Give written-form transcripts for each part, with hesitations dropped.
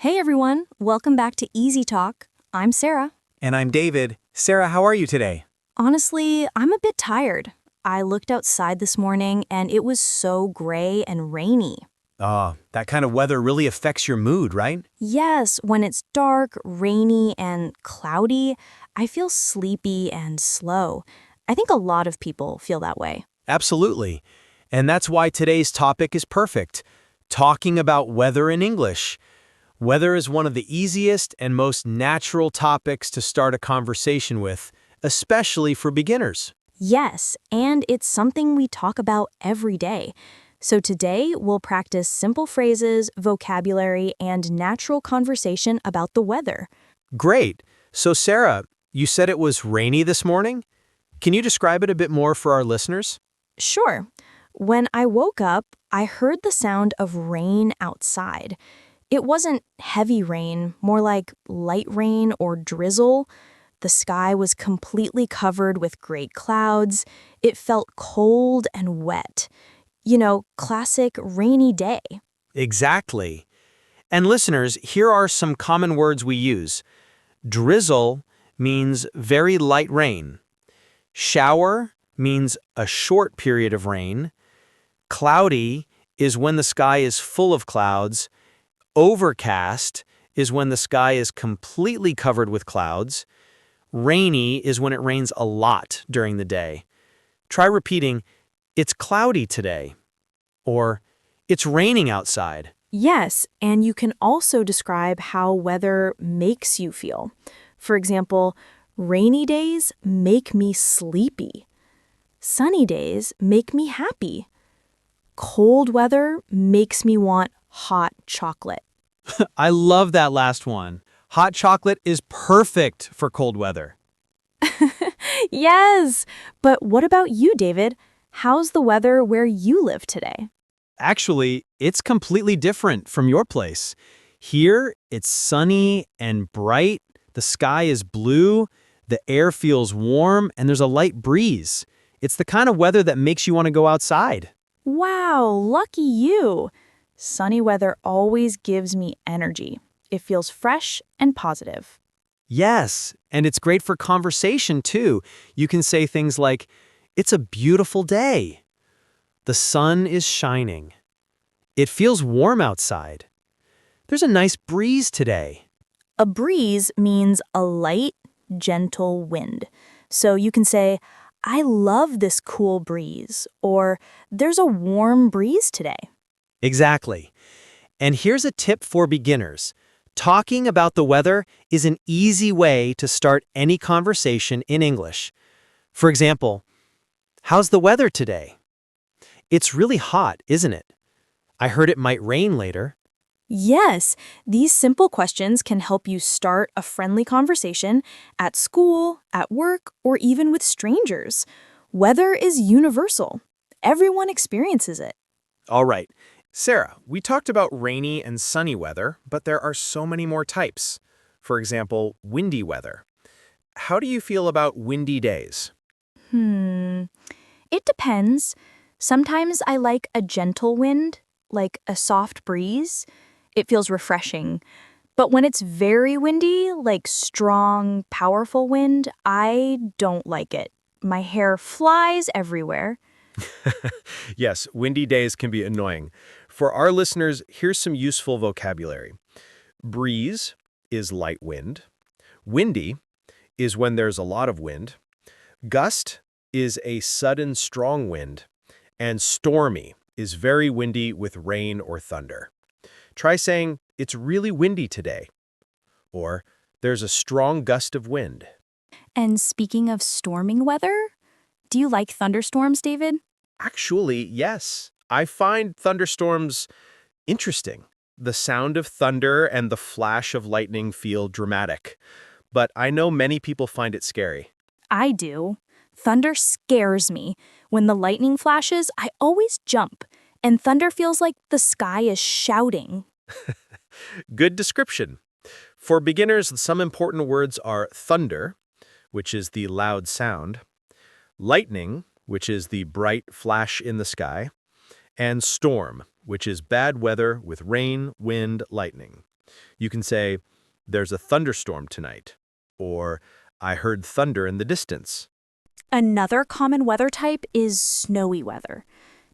Hey everyone, welcome back to EasyTalk. I'm Sarah. And I'm David. Sarah, how are you today? Honestly, I'm a bit tired. I looked outside this morning and it was so gray and rainy. That kind of weather really affects your mood, right? Yes, when it's dark, rainy, and cloudy, I feel sleepy and slow. I think a lot of people feel that way. Absolutely. And that's why today's topic is perfect. Talking about weather in English. Weather is one of the easiest and most natural topics to start a conversation with, especially for beginners. Yes, and it's something we talk about every day. So today, we'll practice simple phrases, vocabulary, and natural conversation about the weather. Great. So Sarah, you said it was rainy this morning? Can you describe it a bit more for our listeners? Sure. When I woke up, I heard the sound of rain outside. It wasn't heavy rain, more like light rain or drizzle. The sky was completely covered with gray clouds. It felt cold and wet. Classic rainy day. Exactly. And listeners, here are some common words we use. Drizzle means very light rain. Shower means a short period of rain. Cloudy is when the sky is full of clouds. Overcast is when the sky is completely covered with clouds. Rainy is when it rains a lot during the day. Try repeating, "It's cloudy today," or "It's raining outside." Yes, and you can also describe how weather makes you feel. For example, rainy days make me sleepy. Sunny days make me happy. Cold weather makes me want hot chocolate. I love that last one. Hot chocolate is perfect for cold weather. Yes, but what about you, David? How's the weather where you live today? Actually, it's completely different from your place. Here, it's sunny and bright, the sky is blue, the air feels warm, and there's a light breeze. It's the kind of weather that makes you want to go outside. Wow, lucky you. Sunny weather always gives me energy. It feels fresh and positive. Yes, and it's great for conversation too. You can say things like, "It's a beautiful day." "The sun is shining." "It feels warm outside." "There's a nice breeze today." A breeze means a light, gentle wind. So you can say, I love this cool breeze, or there's a warm breeze today. Exactly. And here's a tip for beginners. Talking about the weather is an easy way to start any conversation in English. For example, "How's the weather today?" "It's really hot, isn't it?" "I heard it might rain later." Yes, these simple questions can help you start a friendly conversation at school, at work, or even with strangers. Weather is universal. Everyone experiences it. All right. Sarah, we talked about rainy and sunny weather, but there are so many more types. For example, windy weather. How do you feel about windy days? It depends. Sometimes I like a gentle wind, like a soft breeze. It feels refreshing. But when it's very windy, like strong, powerful wind, I don't like it. My hair flies everywhere. Yes, windy days can be annoying. For our listeners, here's some useful vocabulary. Breeze is light wind. Windy is when there's a lot of wind. Gust is a sudden strong wind. And stormy is very windy with rain or thunder. Try saying, "It's really windy today," or "There's a strong gust of wind." And speaking of storming weather, do you like thunderstorms, David? Actually, yes. I find thunderstorms interesting. The sound of thunder and the flash of lightning feel dramatic. But I know many people find it scary. I do. Thunder scares me. When the lightning flashes, I always jump, and thunder feels like the sky is shouting. Good description. For beginners, some important words are thunder, which is the loud sound, lightning, which is the bright flash in the sky, and storm, which is bad weather with rain, wind, lightning. You can say, "There's a thunderstorm tonight," or "I heard thunder in the distance." Another common weather type is snowy weather.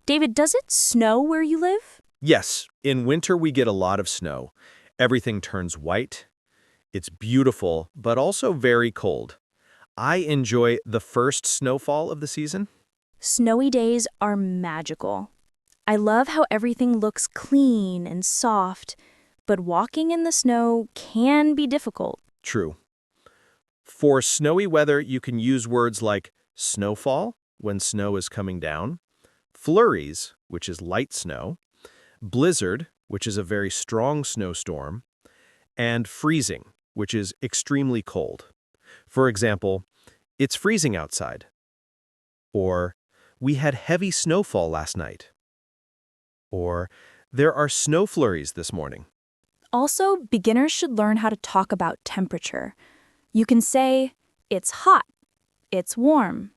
David, does it snow where you live? Yes, in winter we get a lot of snow. Everything turns white. It's beautiful, but also very cold. I enjoy the first snowfall of the season. Snowy days are magical. I love how everything looks clean and soft, but walking in the snow can be difficult. True. For snowy weather, you can use words like snowfall, when snow is coming down, flurries, which is light snow, blizzard, which is a very strong snowstorm, and freezing, which is extremely cold. For example, "It's freezing outside," or "We had heavy snowfall last night," or "There are snow flurries this morning." Also, beginners should learn how to talk about temperature. You can say, it's hot, it's warm,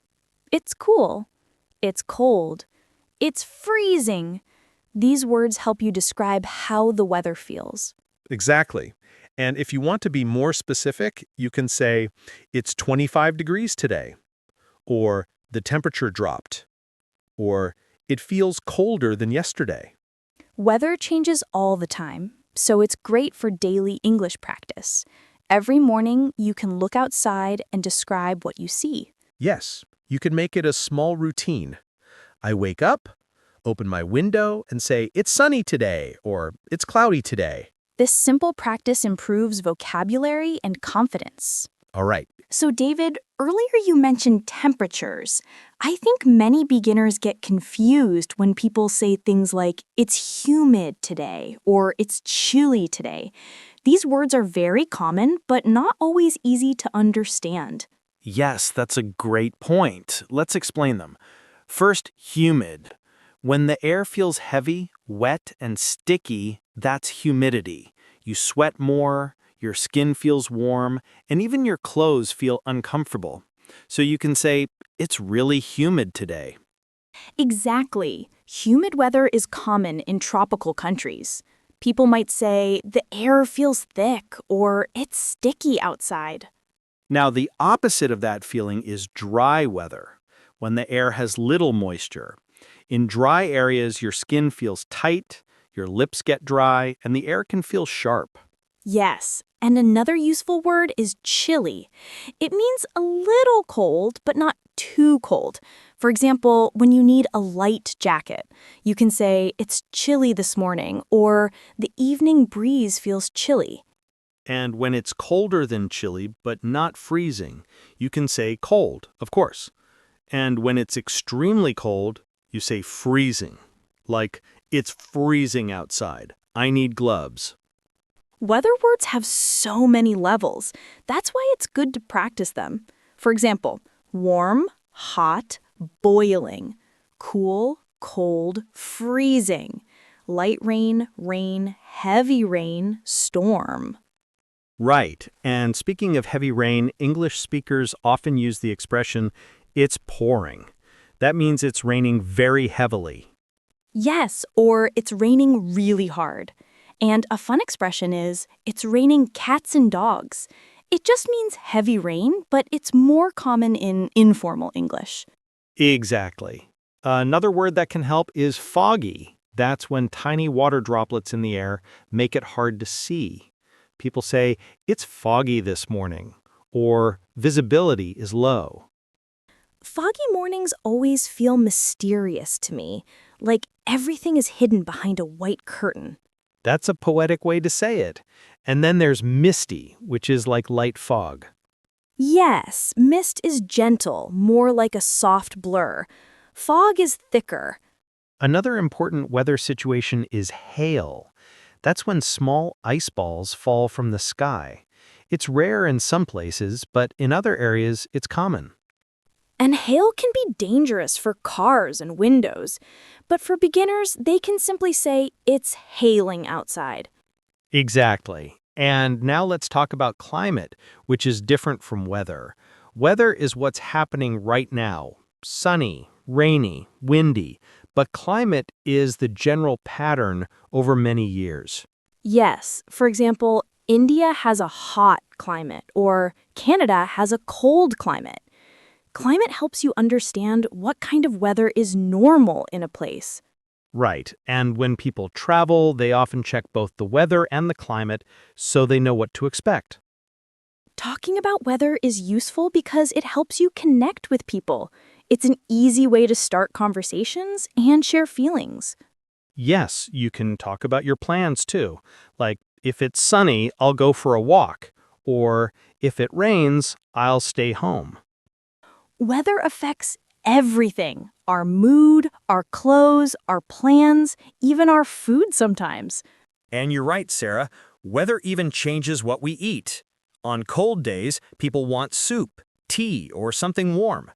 it's cool, it's cold, it's freezing. These words help you describe how the weather feels. Exactly. And if you want to be more specific, you can say, "It's 25 degrees today," or "The temperature dropped," or "It feels colder than yesterday." Weather changes all the time, so it's great for daily English practice. Every morning, you can look outside and describe what you see. Yes, you can make it a small routine. I wake up, open my window, and say, "It's sunny today," or "It's cloudy today." This simple practice improves vocabulary and confidence. All right. So, David, earlier you mentioned temperatures. I think many beginners get confused when people say things like, it's humid today, or it's chilly today. These words are very common, but not always easy to understand. Yes, that's a great point. Let's explain them. First, humid. When the air feels heavy, wet, and sticky, that's humidity. You sweat more, your skin feels warm, and even your clothes feel uncomfortable. So you can say, "It's really humid today." Exactly. Humid weather is common in tropical countries. People might say, the air feels thick, or it's sticky outside. Now, the opposite of that feeling is dry weather, when the air has little moisture. In dry areas, your skin feels tight, your lips get dry, and the air can feel sharp. Yes, and another useful word is chilly. It means a little cold, but not too cold. For example, when you need a light jacket, you can say, it's chilly this morning, or the evening breeze feels chilly. And when it's colder than chilly, but not freezing, you can say cold, of course. And when it's extremely cold, you say freezing. Like, "It's freezing outside. I need gloves." Weather words have so many levels. That's why it's good to practice them. For example, warm, hot, boiling, cool, cold, freezing, light rain, rain, heavy rain, storm. Right. And speaking of heavy rain, English speakers often use the expression, "it's pouring." That means it's raining very heavily. Yes, or it's raining really hard. And a fun expression is, it's raining cats and dogs. It just means heavy rain, but it's more common in informal English. Exactly. Another word that can help is foggy. That's when tiny water droplets in the air make it hard to see. People say, "It's foggy this morning," or "visibility is low." Foggy mornings always feel mysterious to me, like everything is hidden behind a white curtain. That's a poetic way to say it. And then there's misty, which is like light fog. Yes, mist is gentle, more like a soft blur. Fog is thicker. Another important weather situation is hail. That's when small ice balls fall from the sky. It's rare in some places, but in other areas, it's common. And hail can be dangerous for cars and windows. But for beginners, they can simply say, it's hailing outside. Exactly. And now let's talk about climate, which is different from weather. Weather is what's happening right now. Sunny, rainy, windy. But climate is the general pattern over many years. Yes, for example, India has a hot climate, or Canada has a cold climate. Climate helps you understand what kind of weather is normal in a place. Right, and when people travel, they often check both the weather and the climate so they know what to expect. Talking about weather is useful because it helps you connect with people. It's an easy way to start conversations and share feelings. Yes, you can talk about your plans too. Like, if it's sunny, I'll go for a walk. Or, if it rains, I'll stay home. Weather affects everything: our mood, our clothes, our plans, even our food sometimes. And you're right, Sarah. Weather even changes what we eat. On cold days, people want soup, tea, or something warm.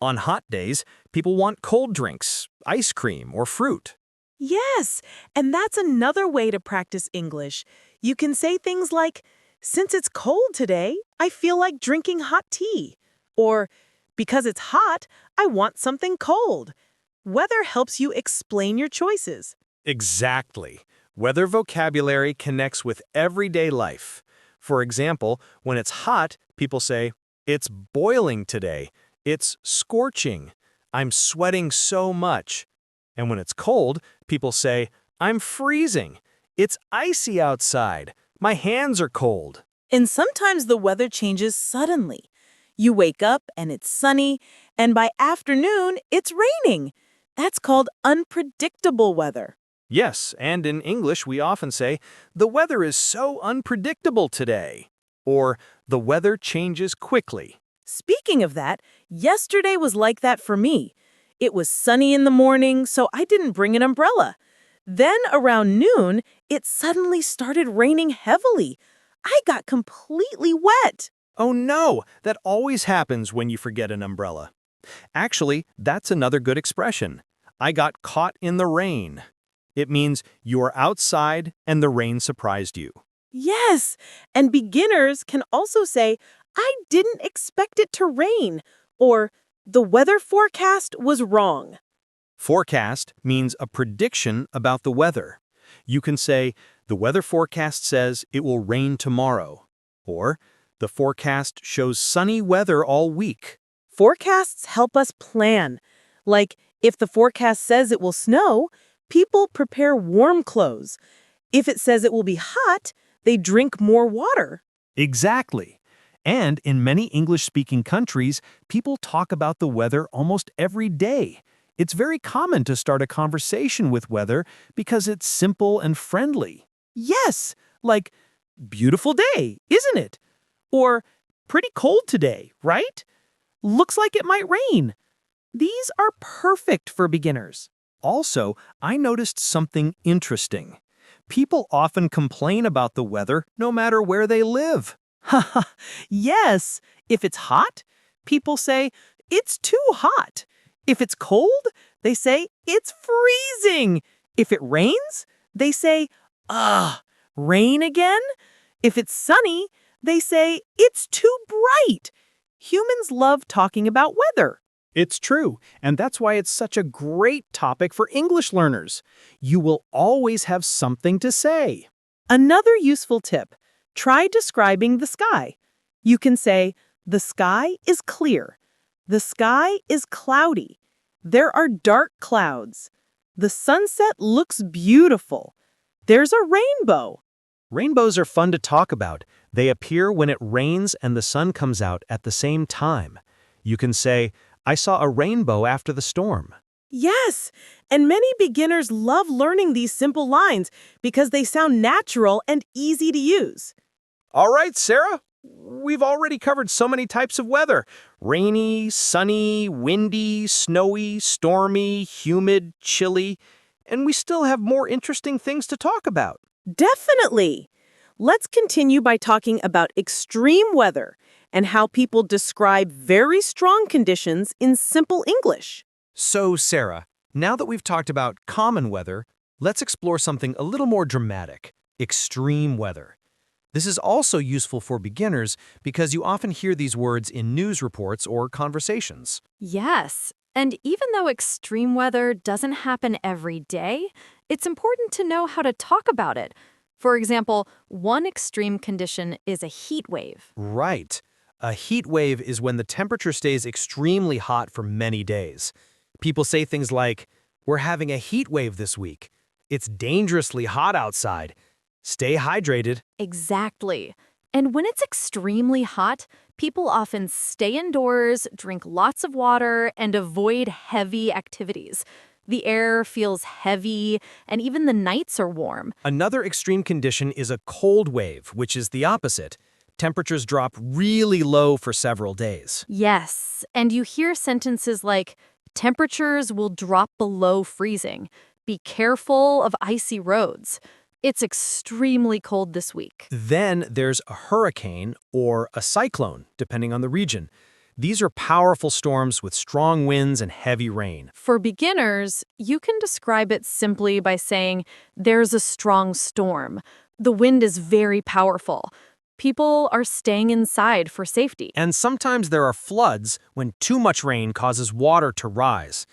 On hot days, people want cold drinks, ice cream, or fruit. Yes, and that's another way to practice English. You can say things like, "Since it's cold today, I feel like drinking hot tea." Or, "Because it's hot, I want something cold." Weather helps you explain your choices. Exactly. Weather vocabulary connects with everyday life. For example, when it's hot, people say, "It's boiling today. It's scorching. I'm sweating so much." And when it's cold, people say, "I'm freezing. It's icy outside. My hands are cold." And sometimes the weather changes suddenly. You wake up and it's sunny, and by afternoon, it's raining. That's called unpredictable weather. Yes, and in English we often say, "The weather is so unpredictable today." Or, "The weather changes quickly." Speaking of that, yesterday was like that for me. It was sunny in the morning, so I didn't bring an umbrella. Then around noon, it suddenly started raining heavily. I got completely wet. Oh no, that always happens when you forget an umbrella. Actually, that's another good expression. I got caught in the rain. It means you are outside and the rain surprised you. Yes, and beginners can also say, "I didn't expect it to rain," or "The weather forecast was wrong." Forecast means a prediction about the weather. You can say, "The weather forecast says it will rain tomorrow." Or, "The forecast shows sunny weather all week." Forecasts help us plan. Like, if the forecast says it will snow, people prepare warm clothes. If it says it will be hot, they drink more water. Exactly. And in many English-speaking countries, people talk about the weather almost every day. It's very common to start a conversation with weather because it's simple and friendly. Yes, like, "Beautiful day, isn't it?" Or, "Pretty cold today, right? Looks like it might rain." These are perfect for beginners. Also, I noticed something interesting. People often complain about the weather no matter where they live. Haha, yes. If it's hot, people say, "It's too hot." If it's cold, they say, "It's freezing." If it rains, they say, "Ugh, rain again?" If it's sunny, they say, "It's too bright." Humans love talking about weather. It's true, and that's why it's such a great topic for English learners. You will always have something to say. Another useful tip: try describing the sky. You can say, "The sky is clear." "The sky is cloudy." "There are dark clouds." "The sunset looks beautiful." "There's a rainbow." Rainbows are fun to talk about. They appear when it rains and the sun comes out at the same time. You can say, "I saw a rainbow after the storm." Yes, and many beginners love learning these simple lines because they sound natural and easy to use. All right, Sarah. We've already covered so many types of weather: rainy, sunny, windy, snowy, stormy, humid, chilly, and we still have more interesting things to talk about. Definitely. Let's continue by talking about extreme weather and how people describe very strong conditions in simple English. So, Sarah, now that we've talked about common weather, let's explore something a little more dramatic: extreme weather. This is also useful for beginners because you often hear these words in news reports or conversations. Yes, and even though extreme weather doesn't happen every day, it's important to know how to talk about it. For example, one extreme condition is a heat wave. Right. A heat wave is when the temperature stays extremely hot for many days. People say things like, "We're having a heat wave this week. It's dangerously hot outside. Stay hydrated." Exactly. And when it's extremely hot, people often stay indoors, drink lots of water, and avoid heavy activities. The air feels heavy, and even the nights are warm. Another extreme condition is a cold wave, which is the opposite. Temperatures drop really low for several days. Yes, and you hear sentences like, temperatures will drop below freezing. Be careful of icy roads. It's extremely cold this week. Then there's a hurricane or a cyclone, depending on the region. These are powerful storms with strong winds and heavy rain. For beginners, you can describe it simply by saying, there's a strong storm. The wind is very powerful. People are staying inside for safety. And sometimes there are floods when too much rain causes water to rise.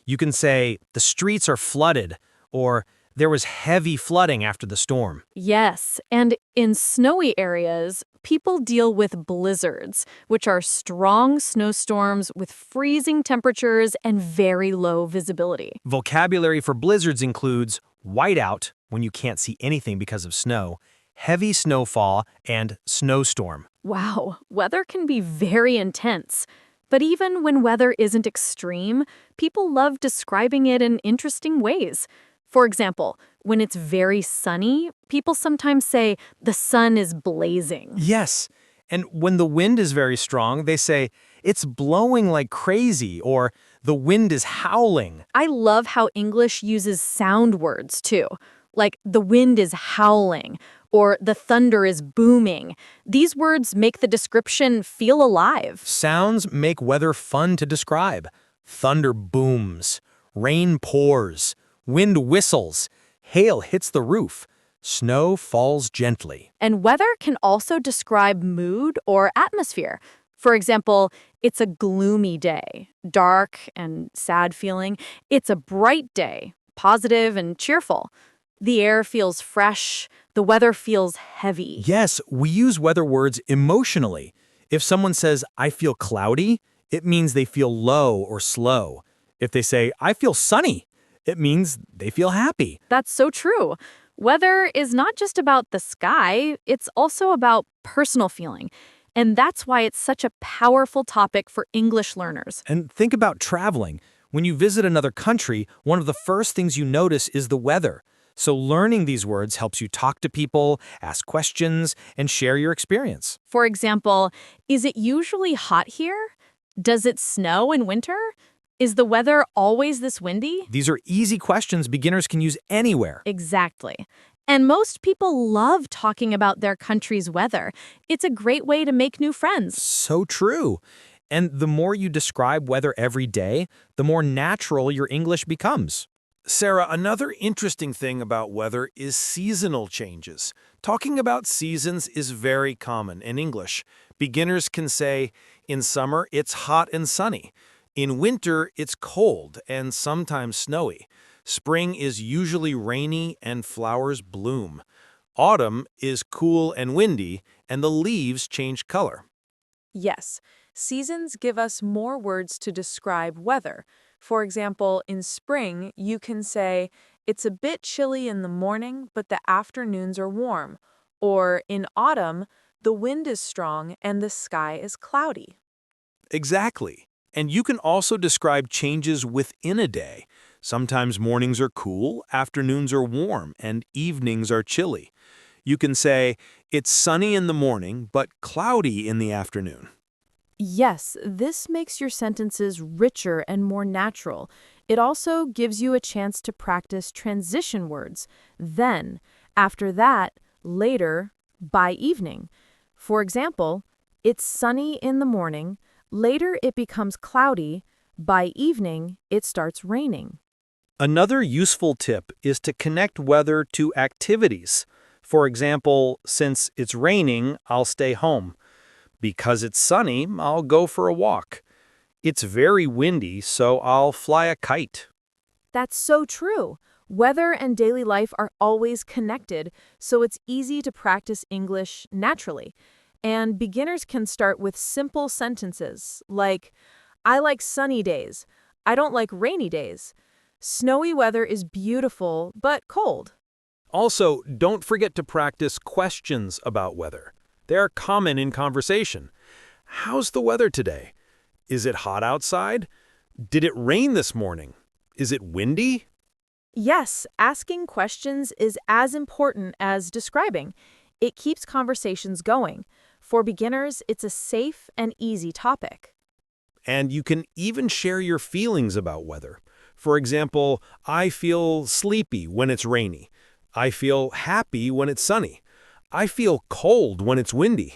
You can say, the streets are flooded, or there was heavy flooding after the storm. Yes, and in snowy areas, people deal with blizzards, which are strong snowstorms with freezing temperatures and very low visibility. Vocabulary for blizzards includes whiteout, when you can't see anything because of snow, heavy snowfall, and snowstorm. Wow, weather can be very intense. But even when weather isn't extreme, people love describing it in interesting ways. For example, when it's very sunny, people sometimes say, the sun is blazing. Yes, and when the wind is very strong, they say, it's blowing like crazy, or the wind is howling. I love how English uses sound words too, like the wind is howling, or the thunder is booming. These words make the description feel alive. Sounds make weather fun to describe. Thunder booms, rain pours, wind whistles, hail hits the roof, snow falls gently. And weather can also describe mood or atmosphere. For example, it's a gloomy day, dark and sad feeling. It's a bright day, positive and cheerful. The air feels fresh. The weather feels heavy. Yes, we use weather words emotionally. If someone says, I feel cloudy, it means they feel low or slow. If they say, I feel sunny, it means they feel happy. That's so true. Weather is not just about the sky, it's also about personal feeling. And that's why it's such a powerful topic for English learners. And think about traveling. When you visit another country, one of the first things you notice is the weather. So learning these words helps you talk to people, ask questions, and share your experience. For example, is it usually hot here? Does it snow in winter? Is the weather always this windy? These are easy questions beginners can use anywhere. Exactly. And most people love talking about their country's weather. It's a great way to make new friends. So true. And the more you describe weather every day, the more natural your English becomes. Sarah, another interesting thing about weather is seasonal changes. Talking about seasons is very common in English. Beginners can say, in summer, it's hot and sunny. In winter, it's cold and sometimes snowy. Spring is usually rainy and flowers bloom. Autumn is cool and windy, and the leaves change color. Yes, seasons give us more words to describe weather. For example, in spring, you can say, it's a bit chilly in the morning, but the afternoons are warm. Or in autumn, the wind is strong and the sky is cloudy. Exactly. And you can also describe changes within a day. Sometimes mornings are cool, afternoons are warm, and evenings are chilly. You can say, it's sunny in the morning, but cloudy in the afternoon. Yes, this makes your sentences richer and more natural. It also gives you a chance to practice transition words. Then, after that, later, by evening. For example, it's sunny in the morning, later it becomes cloudy, by evening it starts raining. Another useful tip is to connect weather to activities. For example, since it's raining, I'll stay home. Because it's sunny, I'll go for a walk. It's very windy, so I'll fly a kite. That's so true. Weather and daily life are always connected, so it's easy to practice English naturally. And beginners can start with simple sentences like, I like sunny days. I don't like rainy days. Snowy weather is beautiful, but cold. Also, don't forget to practice questions about weather. They are common in conversation. How's the weather today? Is it hot outside? Did it rain this morning? Is it windy? Yes, asking questions is as important as describing. It keeps conversations going. For beginners, it's a safe and easy topic. And you can even share your feelings about weather. For example, I feel sleepy when it's rainy. I feel happy when it's sunny. I feel cold when it's windy.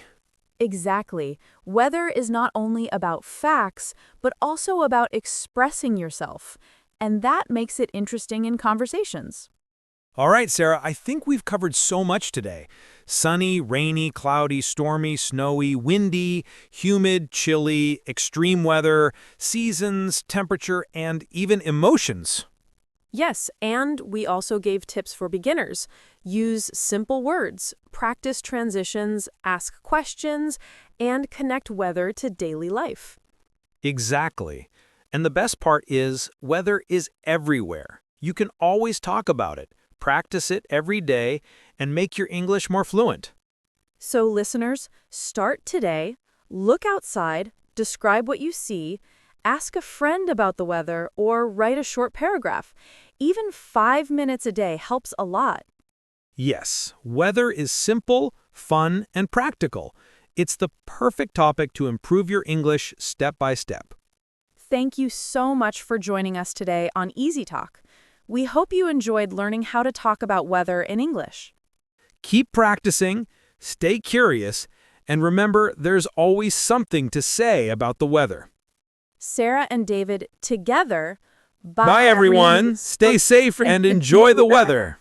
Exactly. Weather is not only about facts, but also about expressing yourself. And that makes it interesting in conversations. All right, Sarah, I think we've covered so much today. Sunny, rainy, cloudy, stormy, snowy, windy, humid, chilly, extreme weather, seasons, temperature, and even emotions. Yes, and we also gave tips for beginners. Use simple words, practice transitions, ask questions, and connect weather to daily life. Exactly. And the best part is, weather is everywhere. You can always talk about it, practice it every day, and make your English more fluent. So listeners, start today, look outside, describe what you see, ask a friend about the weather, or write a short paragraph. Even 5 minutes a day helps a lot. Yes, weather is simple, fun, and practical. It's the perfect topic to improve your English step by step. Thank you so much for joining us today on EasyTalk. We hope you enjoyed learning how to talk about weather in English. Keep practicing, stay curious, and remember there's always something to say about the weather. Sara and David together. Bye, everyone. Stay safe and enjoy the weather.